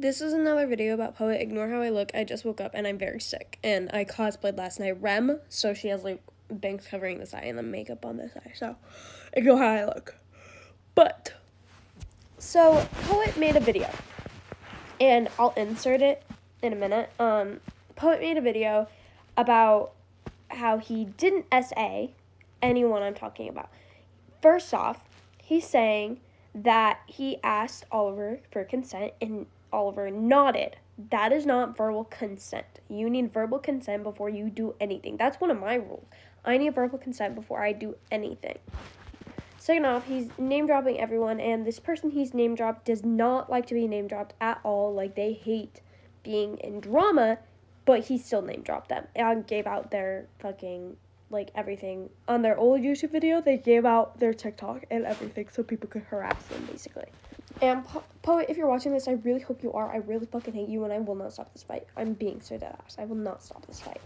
This is another video about Poet. Ignore how I look. I just woke up and I'm very sick. And I cosplayed last night Rem, so she has like bangs covering this eye and then makeup on this eye. So ignore how I look. But so Poet made a video, and I'll insert it in a minute. Poet made a video about how he didn't SA anyone I'm talking about. First off, he's saying that he asked Oliver for consent and Oliver nodded. That is not verbal consent. You need verbal consent before you do anything. That's one of my rules. I need verbal consent before I do anything. Second off, he's name dropping everyone, and this person he's name dropped does not like to be name dropped at all. Like, they hate being in drama, but he still name dropped them and gave out their fucking like everything. On their old YouTube video, they gave out their TikTok and everything so people could harass them, basically. And Poet, if you're watching this, I really hope you are. I really fucking hate you, and I will not stop this fight. I'm being so dead ass. I will not stop this fight.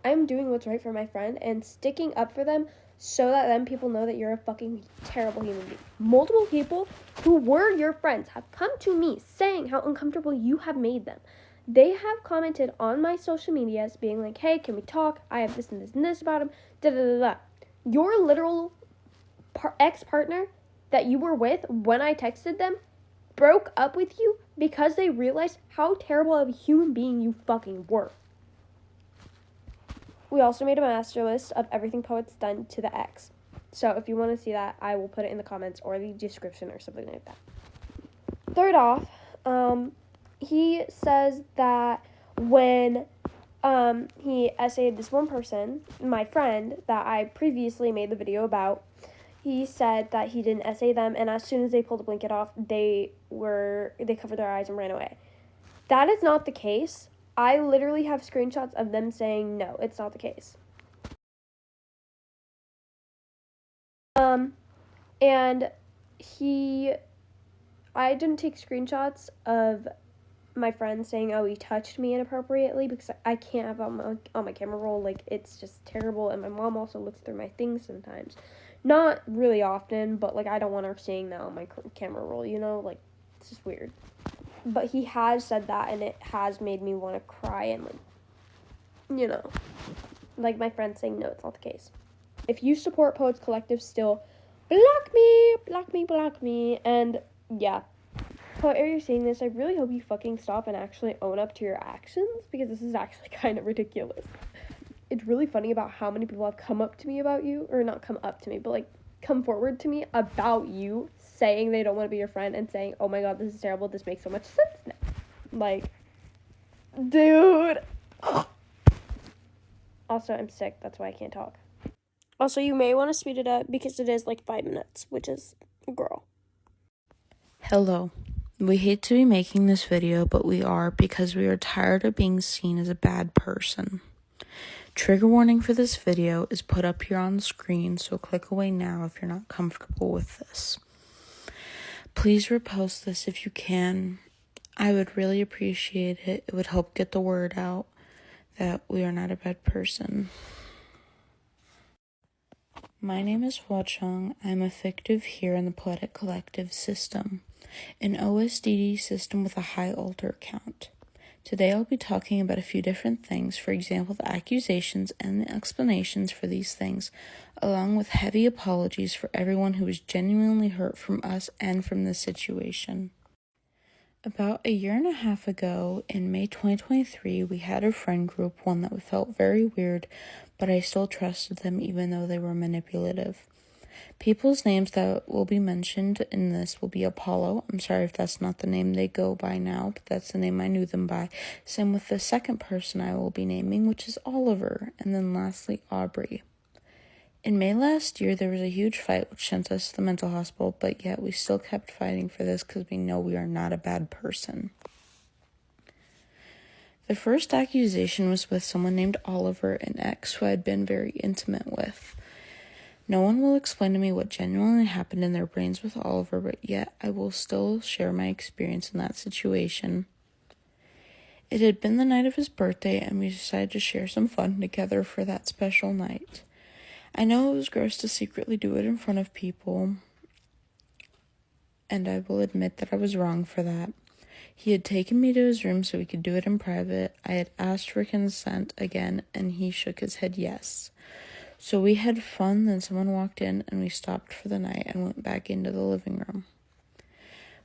I'm doing what's right for my friend and sticking up for them so that then people know that you're a fucking terrible human being. Multiple people who were your friends have come to me saying how uncomfortable you have made them. They have commented on my social medias being like, hey, can we talk? I have this and this and this about him. Da da da da. Your literal ex-partner that you were with when I texted them broke up with you because they realized how terrible of a human being you fucking were. We also made a master list of everything Poet's done to the ex. So if you want to see that, I will put it in the comments or the description or something like that. Third off, he says that when he essayed this one person, my friend, that I previously made the video about, he said that he didn't essay them, and as soon as they pulled the blanket off, they covered their eyes and ran away. That is not the case. I literally have screenshots of them saying, no, it's not the case. And I didn't take screenshots of my friend saying, oh, he touched me inappropriately, because I can't have on my camera roll. Like, it's just terrible, and my mom also looks through my things sometimes. Not really often, but, like, I don't want her seeing that on my camera roll, you know? Like, it's just weird. But he has said that, and it has made me want to cry and, like, you know, like my friend saying, no, it's not the case. If you support Poets Collective still, block me, and, yeah. Poet, if you're seeing this, I really hope you fucking stop and actually own up to your actions, because this is actually kind of ridiculous. It's really funny about how many people have come up to me about you, or not come up to me, but, like, come forward to me about you, saying they don't want to be your friend, and saying, oh my god, this is terrible, this makes so much sense now. Like, dude. Also, I'm sick, that's why I can't talk. Also, you may want to speed it up, because it is, like, 5 minutes, which is, girl. Hello. We hate to be making this video, but we are, because we are tired of being seen as a bad person. Trigger warning for this video is put up here on the screen, so click away now if you're not comfortable with this. Please repost this if you can. I would really appreciate it. It would help get the word out that we are not a bad person. My name is Hua Chung. I'm a fictive here in the Poetic Collective system, an OSDD system with a high alter count. Today I'll be talking about a few different things, for example, the accusations and the explanations for these things, along with heavy apologies for everyone who was genuinely hurt from us and from this situation. About a year and a half ago, in May 2023, we had a friend group, one that felt very weird, but I still trusted them even though they were manipulative. People's names that will be mentioned in this will be Apollo. I'm sorry if that's not the name they go by now, but that's the name I knew them by. Same with the second person I will be naming, which is Oliver, and then lastly, Aubrey. In May last year, there was a huge fight which sent us to the mental hospital, but yet we still kept fighting for this because we know we are not a bad person. The first accusation was with someone named Oliver, an ex who I had been very intimate with. No one will explain to me what genuinely happened in their brains with Oliver, but yet I will still share my experience in that situation. It had been the night of his birthday, and we decided to share some fun together for that special night. I know it was gross to secretly do it in front of people, and I will admit that I was wrong for that. He had taken me to his room so we could do it in private. I had asked for consent again, and he shook his head yes. So we had fun, then someone walked in, and we stopped for the night and went back into the living room.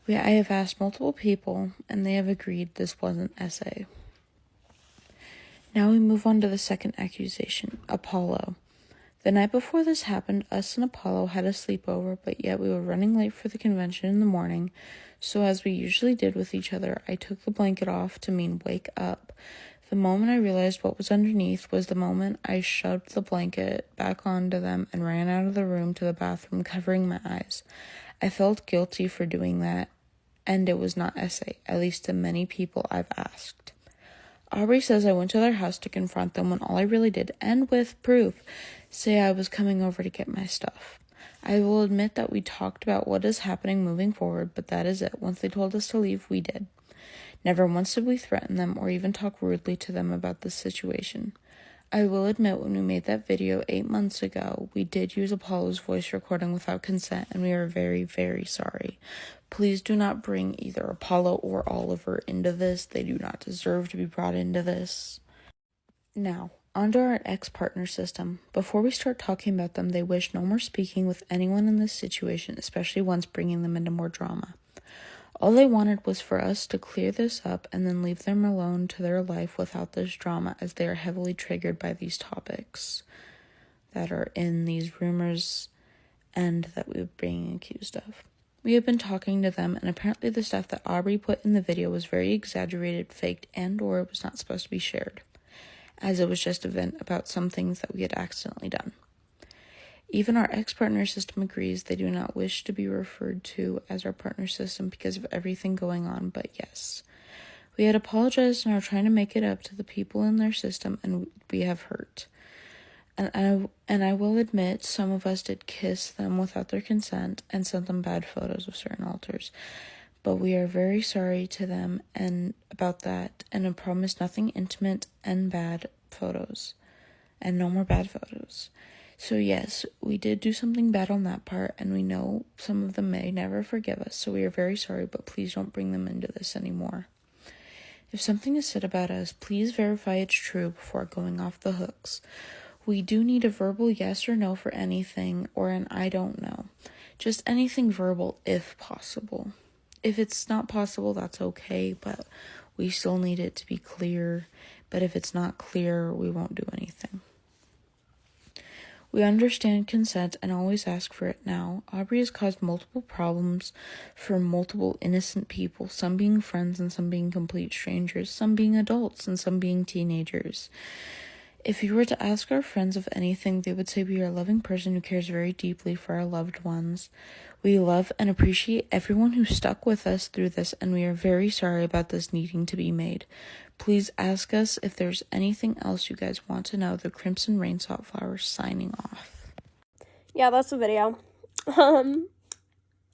I have asked multiple people, and they have agreed this wasn't SA. Now we move on to the second accusation, Apollo. The night before this happened, us and Apollo had a sleepover, but yet we were running late for the convention in the morning, so as we usually did with each other, I took the blanket off to mean wake up. The moment I realized what was underneath was the moment I shoved the blanket back onto them and ran out of the room to the bathroom, covering my eyes. I felt guilty for doing that, and it was not SA, at least to many people I've asked. Aubrey says I went to their house to confront them when all I really did, and with proof, say I was coming over to get my stuff. I will admit that we talked about what is happening moving forward, but that is it. Once they told us to leave, we did. Never once did we threaten them or even talk rudely to them about this situation. I will admit when we made that video 8 months ago, we did use Apollo's voice recording without consent, and we are very, very sorry. Please do not bring either Apollo or Oliver into this. They do not deserve to be brought into this. Now, onto our ex-partner system. Before we start talking about them, they wish no more speaking with anyone in this situation, especially once bringing them into more drama. All they wanted was for us to clear this up and then leave them alone to their life without this drama, as they are heavily triggered by these topics that are in these rumors and that we were being accused of. We have been talking to them, and apparently the stuff that Aubrey put in the video was very exaggerated, faked, and or it was not supposed to be shared, as it was just a vent about some things that we had accidentally done. Even our ex-partner system agrees they do not wish to be referred to as our partner system because of everything going on, but yes. We had apologized and are trying to make it up to the people in their system, and we have hurt. And I will admit, some of us did kiss them without their consent and sent them bad photos of certain altars. But we are very sorry to them and about that, and I promise nothing intimate and bad photos. And no more bad photos. So yes, we did do something bad on that part, and we know some of them may never forgive us, so we are very sorry, but please don't bring them into this anymore. If something is said about us, please verify it's true before going off the hooks. We do need a verbal yes or no for anything, or an I don't know. Just anything verbal if possible. If it's not possible, that's okay, but we still need it to be clear. But if it's not clear, we won't do anything. We understand consent and always ask for it now. Aubrey has caused multiple problems for multiple innocent people, some being friends and some being complete strangers, some being adults and some being teenagers. If you were to ask our friends of anything, they would say we are a loving person who cares very deeply for our loved ones. We love and appreciate everyone who stuck with us through this, and we are very sorry about this needing to be made. Please ask us if there's anything else you guys want to know. The Crimson Rain Flowers signing off. Yeah, that's the video.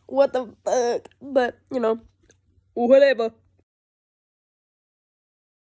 What the fuck? But, whatever.